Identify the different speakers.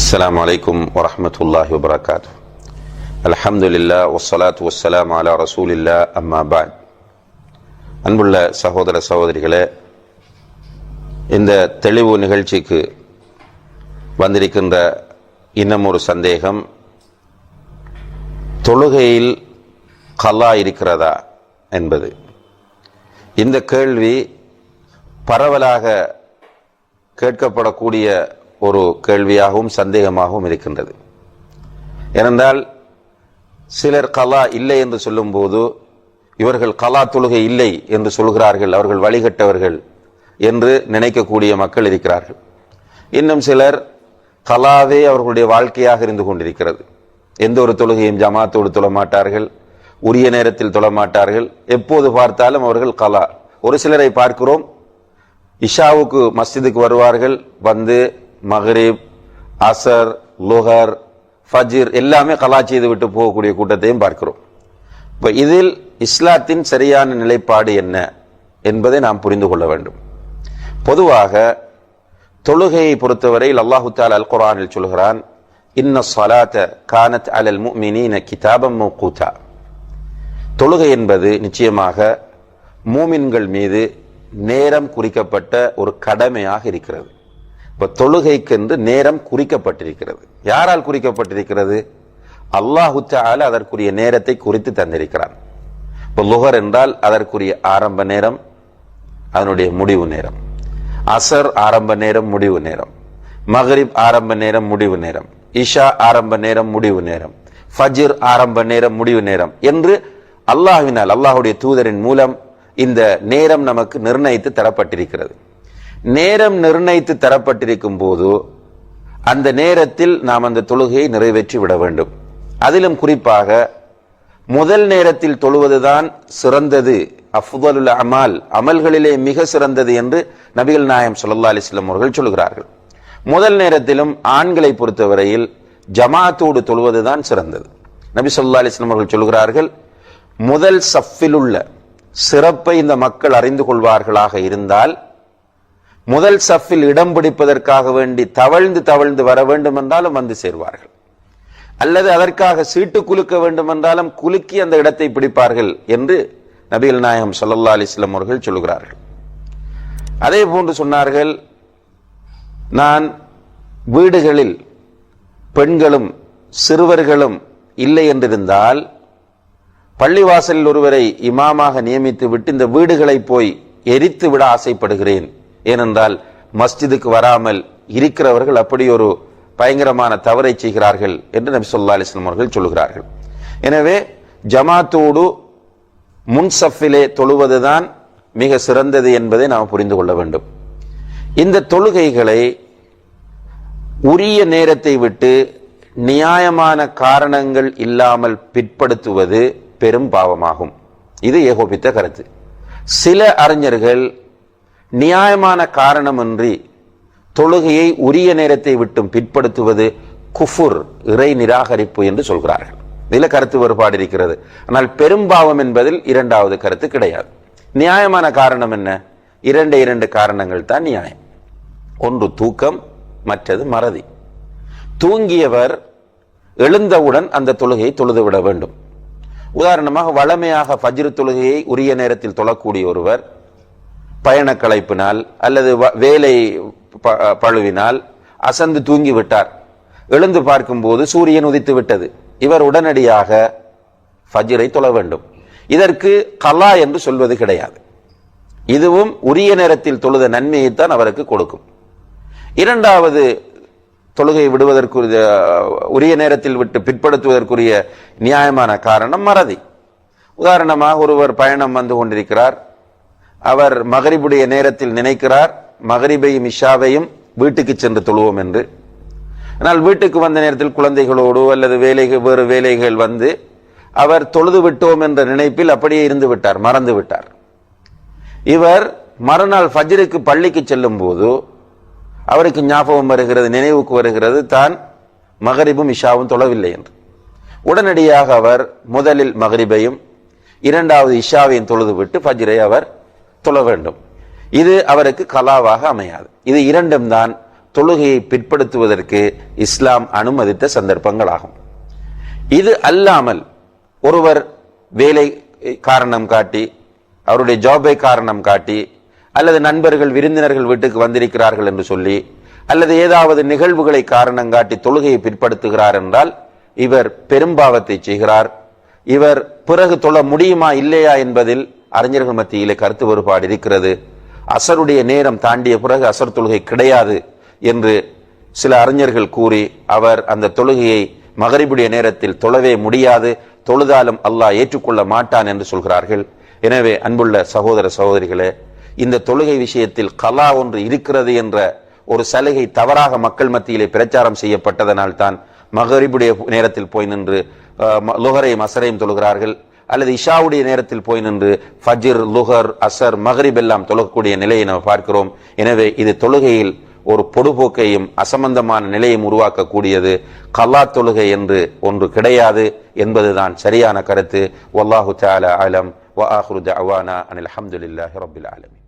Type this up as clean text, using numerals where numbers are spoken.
Speaker 1: السلام عليكم ورحمة الله وبركاته. الحمد لله والصلاة والسلام على رسول الله أما بعد. அன்புள்ள சகோதர சகோதரிகளே, இந்த தெளிவு நிகழ்ச்சிக்கு வந்திருக்கின்ற இன்னும் ஒரு சந்தேகம், தொழுகையில் கலா இருக்கிறதா என்பது. இந்த கேள்வி பரவலாக கேட்கப்படக்கூடிய ஒரு கேள்வியாகவும் சந்தேகமாகவும் இருக்கின்றது. ஏனென்றால் சிலர் கலா இல்லை என்று சொல்லும்போது இவர்கள் கலா தொழுகை இல்லை என்று சொல்கிறார்கள், அவர்கள் வழிகட்டவர்கள் என்று நினைக்கக்கூடிய மக்கள் இருக்கிறார்கள். இன்னும் சிலர் கலாவே அவர்களுடைய வாழ்க்கையாக இருந்து கொண்டிருக்கிறது. எந்த ஒரு தொழுகையும் ஜமாத்தோடு தொழமாட்டார்கள், உரிய நேரத்தில் தொழமாட்டார்கள், எப்போது பார்த்தாலும் அவர்கள் கலா. ஒரு சிலரை பார்க்கிறோம், இஷாவுக்கு மஸ்ஜிதுக்கு வருவார்கள், வந்து மக்ரிப், அசர், லுஹர், ஃபஜ்ர் எல்லாமே கலா செய்து விட்டு போகக்கூடிய கூட்டத்தையும் பார்க்கிறோம். இப்போ இதில் இஸ்லாத்தின் சரியான நிலைப்பாடு என்ன என்பதை நாம் புரிந்து கொள்ள வேண்டும். பொதுவாக தொழுகையை பொறுத்தவரையில் அல்லாஹு தஆலா அல் குர்ஆனில் சொல்கிறான், இன்ன ஸலாத கானத் அலல் முஃமினீன கிதாபம் மவ்கூதா. தொழுகை என்பது நிச்சயமாக மூமின்கள் மீது நேரம் குறிக்கப்பட்ட ஒரு கடமையாக இருக்கிறது. இப்ப தொழுகைக்கென்று நேரம் குறிக்கப்பட்டிருக்கிறது. யாரால் குறிக்கப்பட்டிருக்கிறது? அல்லாஹு தஆலா அதற்குரிய நேரத்தை குறித்து தந்திருக்கிறான். இப்போ லுஹர் என்றால் அதற்குரிய ஆரம்ப நேரம், அதனுடைய முடிவு நேரம். அசர் ஆரம்ப நேரம், முடிவு நேரம். மக்ரிப் ஆரம்ப நேரம், முடிவு நேரம். இஷா ஆரம்ப நேரம், முடிவு நேரம். ஃபஜ்ர் ஆரம்ப நேரம், முடிவு நேரம் என்று அல்லாஹ்வினால், அல்லாஹுடைய தூதரின் மூலம் இந்த நேரம் நமக்கு நிர்ணயித்து தரப்பட்டிருக்கிறது. நேரம் நிர்ணயித்து தரப்பட்டிருக்கும் போது அந்த நேரத்தில் நாம் அந்த தொழுகையை நிறைவேற்றி விட வேண்டும். அதிலும் குறிப்பாக முதல் நேரத்தில் தொழுவதுதான் சிறந்தது, அஃதலுல் அமால், அமல்களிலே மிக சிறந்தது என்று நபிகள் நாயகம் ஸல்லல்லாஹு அலைஹி வஸல்லம் அவர்கள் சொல்கிறார்கள். முதல் நேரத்திலும் ஆண்களை பொறுத்தவரையில் ஜமாத்தோடு தொழுவதுதான் சிறந்தது. நபி ஸல்லல்லாஹு அலைஹி வஸல்லம் அவர்கள் சொல்கிறார்கள், முதல் சஃபில் உள்ள சிறப்பை இந்த மக்கள் அறிந்து கொள்வார்களாக இருந்தால் முதல் சஃபில் இடம் பிடிப்பதற்காக வேண்டி தவழ்ந்து தவழ்ந்து வர வேண்டும் என்றாலும் வந்து சேர்வார்கள், அல்லது அதற்காக சீட்டு குலுக்க வேண்டும் என்றாலும் குலுக்கி அந்த இடத்தை பிடிப்பார்கள் என்று நபிகள் நாயகம் ஸல்லல்லாஹு அலைஹி வஸல்லம் அவர்கள் சொல்கிறார்கள். அதே போன்று சொன்னார்கள், நான் வீடுகளில் பெண்களும் சிறுவர்களும் இல்லை என்றிருந்தால் பள்ளிவாசலில் ஒருவரை இமாமாக நியமித்து விட்டு இந்த வீடுகளை போய் எரித்து விட ஆசைப்படுகிறேன். ஏனென்றால் மஸ்ஜிதுக்கு வராமல் இருக்கிறவர்கள் அப்படி ஒரு பயங்கரமான தவறை செய்கிறார்கள் என்று நபி ஸல்லல்லாஹு அலைஹி வஸல்லம் அவர்கள் சொல்கிறார்கள். எனவே ஜமாத்தோடு முன்சஃபிலே தொழுவதுதான் மிக சிறந்தது என்பதை நாம் புரிந்து கொள்ள வேண்டும். இந்த தொழுகைகளை உரிய நேரத்தை விட்டு நியாயமான காரணங்கள் இல்லாமல் பிற்படுத்துவது பெரும் பாவமாகும். இது ஏகோபித்த கருத்து. சில அறிஞர்கள் நியாயமான காரணமின்றி தொழுகையை உரிய நேரத்தை விட்டும் பிற்படுத்துவது குஃபுர், இறை நிராகரிப்பு என்று சொல்கிறார்கள். இதில் கருத்து வேறுபாடு இருக்கிறது. ஆனால் பெரும்பாவம் என்பதில் இரண்டாவது கருத்து கிடையாது. நியாயமான காரணம் என்ன? இரண்டு காரணங்கள் தான் நியாயம். ஒன்று தூக்கம், மற்றது மறதி. தூங்கியவர் எழுந்தவுடன் அந்த தொழுகையை தொழுதுவிட வேண்டும். உதாரணமாக வளமையாக ஃபஜ்ர் தொழுகையை உரிய நேரத்தில் தொழக்கூடிய ஒருவர் பயண களைப்பினால் அல்லது வேலை பழுவினால் அசந்து தூங்கி விட்டார். எழுந்து பார்க்கும்போது சூரியன் உதித்து விட்டது. இவர் உடனடியாக ஃபஜ்ரை தொழ வேண்டும். இதற்கு கலா என்று சொல்வது கிடையாது. இதுவும் உரிய நேரத்தில் தொழுத நன்மையைத்தான் அவருக்கு கொடுக்கும். இரண்டாவது தொழுகை விடுவதற்குரிய, உரிய நேரத்தில் விட்டு பிற்படுத்துவதற்குரிய நியாயமான காரணம் மறதி. உதாரணமாக ஒருவர் பயணம் வந்து கொண்டிருக்கிறார், அவர் மகரிபுடைய நேரத்தில் நினைக்கிறார் மகரிபையும் இஷாவையும் வீட்டுக்கு சென்று தொழுவோம் என்று. ஆனால் வீட்டுக்கு வந்த நேரத்தில் குழந்தைகளோடு அல்லது வேறு வேலைகள் வந்து அவர் தொழுது விட்டோம் என்ற நினைப்பில் அப்படியே இருந்து விட்டார், மறந்து விட்டார். இவர் மறுநாள் ஃபஜ்ருக்கு பள்ளிக்கு செல்லும் போது அவருக்கு ஞாபகம் வருகிறது, நினைவுக்கு வருகிறது, தான் மகரிபும் இஷாவும் தொழவில்லை என்று. உடனடியாக அவர் முதலில் மகரிபையும் இரண்டாவது இஷாவையும் தொழுது விட்டு ஃபஜ்ரை அவர் தொழ வேண்டும். இது அவருக்கு கலாவாக அமையாது. இது இரண்டும் தான் தொழுகையை பிற்படுத்துவதற்கு இஸ்லாம் அனுமதித்த சந்தர்ப்பங்களாகும். இது அல்லாமல் ஒருவர் வேலை காரணம் காட்டி, அவருடைய ஜாபை காரணம் காட்டி, அல்லது நண்பர்கள் விருந்தினர்கள் வீட்டுக்கு வந்திருக்கிறார்கள் என்று சொல்லி, அல்லது ஏதாவது நிகழ்வுகளை காரணம் காட்டி தொழுகையை பிற்படுத்துகிறார் என்றால் இவர் பெரும்பாவத்தை செய்கிறார். இவர் பிறகு தொழ முடியுமா இல்லையா என்பதில் அறிஞர்கள் மத்தியிலே கருத்து வேறுபாடு இருக்கிறது. அசருடைய நேரம் தாண்டிய பிறகு அசர் தொழுகை கிடையாது என்று சில அறிஞர்கள் கூறி அவர் அந்த தொழுகையை மகரிபுடைய நேரத்தில் தொழவே முடியாது, தொழுதாலும் அல்லாஹ் ஏற்றுக்கொள்ள மாட்டான் என்று சொல்கிறார்கள். எனவே அன்புள்ள சகோதர சகோதரிகளே, இந்த தொழுகை விஷயத்தில் கலா ஒன்று இருக்கிறது என்ற ஒரு சலுகை தவறாக மக்கள் மத்தியிலே பிரச்சாரம் செய்யப்பட்டதனால் தான் மகரிபுடைய நேரத்தில் போய் நின்று லுஹரையும் அசரையும் தொழுகிறார்கள், அல்லது இஷாவுடைய நேரத்தில் போய் நின்று ஃபஜ்ர், லுஹர், அசர், மகரிப் எல்லாம் தொழக்கூடிய நிலையை நாம் பார்க்கிறோம். எனவே இது தொழுகையில் ஒரு பொடுபோக்கையும் அசம்பந்தமான நிலையும் உருவாக்கக்கூடியது. கல்லா தொழுகை என்று ஒன்று கிடையாது என்பதுதான் சரியான கருத்து. வல்லாஹு தஆலா அலம் வ ஆகிரு தஅவானா அனில் ஹம்துலில்லாஹி ரப்பில் ஆலமீன்.